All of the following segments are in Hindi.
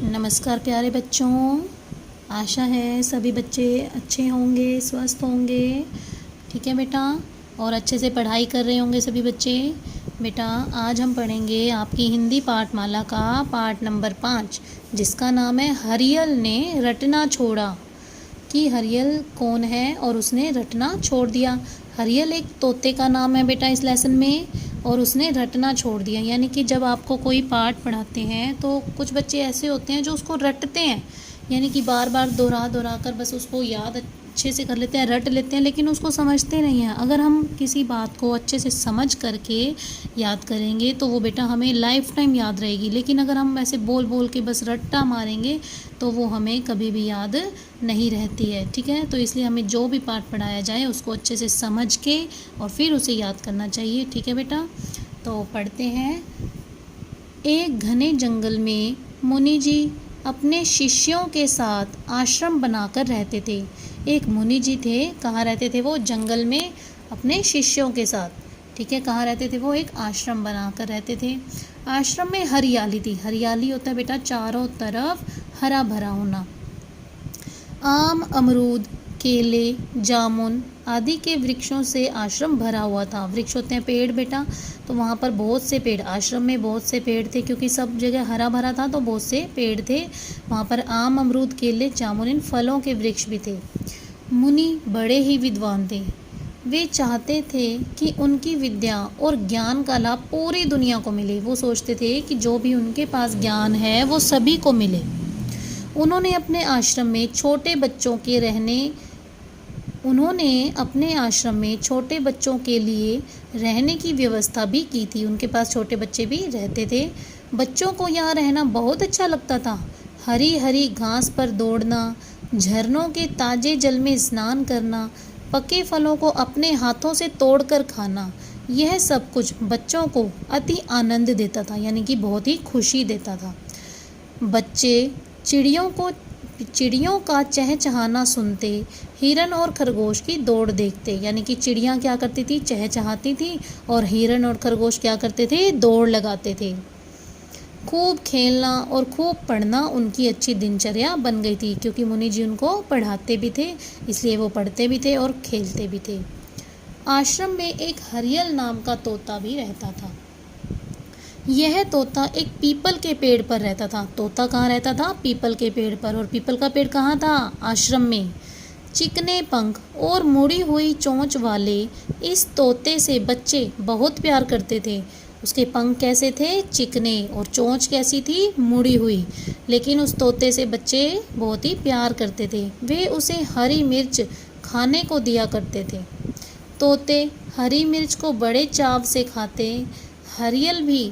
नमस्कार प्यारे बच्चों। आशा है सभी बच्चे अच्छे होंगे, स्वस्थ होंगे। ठीक है बेटा, और अच्छे से पढ़ाई कर रहे होंगे सभी बच्चे। बेटा आज हम पढ़ेंगे आपकी हिंदी पाठमाला का पाठ नंबर 5, जिसका नाम है हरियल ने रटना छोड़ा। कि हरियल कौन है और उसने रटना छोड़ दिया। हरियल एक तोते का नाम है बेटा इस लेसन में, और उसने रटना छोड़ दिया। यानी कि जब आपको कोई पाठ पढ़ाते हैं तो कुछ बच्चे ऐसे होते हैं जो उसको रटते हैं, यानी कि बार बार दोहरा दोहरा कर बस उसको याद अच्छे से कर लेते हैं, रट लेते हैं, लेकिन उसको समझते नहीं हैं। अगर हम किसी बात को अच्छे से समझ करके याद करेंगे तो वो बेटा हमें लाइफ टाइम याद रहेगी। लेकिन अगर हम ऐसे बोल बोल के बस रट्टा मारेंगे तो वो हमें कभी भी याद नहीं रहती है। ठीक है, तो इसलिए हमें जो भी पाठ पढ़ाया जाए उसको अच्छे से समझ के और फिर उसे याद करना चाहिए। ठीक है बेटा, तो पढ़ते हैं। एक घने जंगल में मुनि जी अपने शिष्यों के साथ आश्रम बनाकर रहते थे। एक मुनि जी थे, कहाँ रहते थे वो? जंगल में अपने शिष्यों के साथ। ठीक है, कहाँ रहते थे वो? एक आश्रम बनाकर रहते थे। आश्रम में हरियाली थी। हरियाली होता है बेटा चारों तरफ हरा भरा होना। आम, अमरूद, केले, जामुन आदि के वृक्षों से आश्रम भरा हुआ था। वृक्ष होते हैं पेड़ बेटा, तो वहाँ पर बहुत से पेड़, आश्रम में बहुत से पेड़ थे, क्योंकि सब जगह हरा भरा था तो बहुत से पेड़ थे। वहाँ पर आम, अमरूद, केले, जामुन इन फलों के वृक्ष भी थे। मुनि बड़े ही विद्वान थे। वे चाहते थे कि उनकी विद्या और ज्ञान का लाभ पूरी दुनिया को मिले। वो सोचते थे कि जो भी उनके पास ज्ञान है वो सभी को मिले। उन्होंने अपने आश्रम में छोटे बच्चों के लिए रहने की व्यवस्था भी की थी। उनके पास छोटे बच्चे भी रहते थे। बच्चों को यहाँ रहना बहुत अच्छा लगता था। हरी हरी घास पर दौड़ना, झरनों के ताजे जल में स्नान करना, पके फलों को अपने हाथों से तोड़कर खाना, यह सब कुछ बच्चों को अति आनंद देता था, यानी कि बहुत ही खुशी देता था। बच्चे चिड़ियों का चहचहाना सुनते, हिरन और खरगोश की दौड़ देखते। यानी कि चिड़ियाँ क्या करती थी? चहचहाती थी, और हिरन और खरगोश क्या करते थे? दौड़ लगाते थे। खूब खेलना और खूब पढ़ना उनकी अच्छी दिनचर्या बन गई थी, क्योंकि मुनि जी उनको पढ़ाते भी थे, इसलिए वो पढ़ते भी थे और खेलते भी थे। आश्रम में एक हरियल नाम का तोता भी रहता था। यह तोता एक पीपल के पेड़ पर रहता था। तोता कहाँ रहता था? पीपल के पेड़ पर। और पीपल का पेड़ कहाँ था? आश्रम में। चिकने पंख और मुड़ी हुई चोंच वाले इस तोते से बच्चे बहुत प्यार करते थे। उसके पंख कैसे थे? चिकने, और चोंच कैसी थी? मुड़ी हुई। लेकिन उस तोते से बच्चे बहुत ही प्यार करते थे। वे उसे हरी मिर्च खाने को दिया करते थे। तोते हरी मिर्च को बड़े चाव से खाते। हरियल भी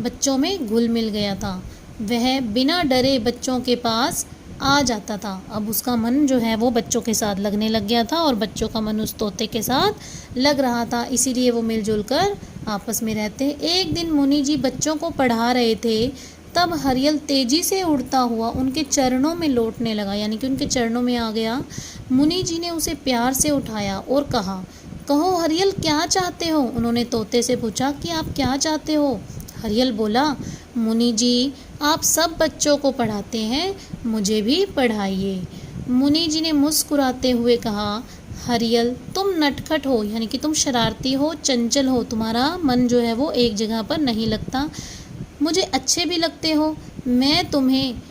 बच्चों में घुल मिल गया था। वह बिना डरे बच्चों के पास आ जाता था। अब उसका मन जो है वो बच्चों के साथ लगने लग गया था, और बच्चों का मन उस तोते के साथ लग रहा था, इसीलिए वो मिलजुल कर आपस में रहते। एक दिन मुनि जी बच्चों को पढ़ा रहे थे, तब हरियल तेजी से उड़ता हुआ उनके चरणों में लौटने लगा, यानी कि उनके चरणों में आ गया। मुनि जी ने उसे प्यार से उठाया और कहा, कहो हरियल क्या चाहते हो? उन्होंने तोते से पूछा कि आप क्या चाहते हो? हरियल बोला, मुनि जी आप सब बच्चों को पढ़ाते हैं, मुझे भी पढ़ाइए। मुनि जी ने मुस्कुराते हुए कहा, हरियल तुम नटखट हो, यानी कि तुम शरारती हो, चंचल हो, तुम्हारा मन जो है वो एक जगह पर नहीं लगता। मुझे अच्छे भी लगते हो। मैं तुम्हें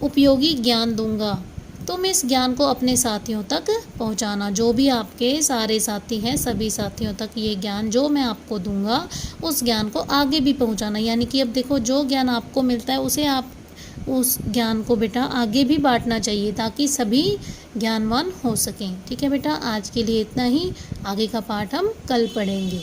उपयोगी ज्ञान दूंगा। तुम इस ज्ञान को अपने साथियों तक पहुंचाना। जो भी आपके सारे साथी हैं सभी साथियों तक ये ज्ञान जो मैं आपको दूंगा उस ज्ञान को आगे भी पहुंचाना। यानी कि अब देखो, जो ज्ञान आपको मिलता है उसे आप उस ज्ञान को बेटा आगे भी बांटना चाहिए, ताकि सभी ज्ञानवान हो सकें। ठीक है बेटा, आज के लिए इतना ही। आगे का पाठ हम कल पढ़ेंगे।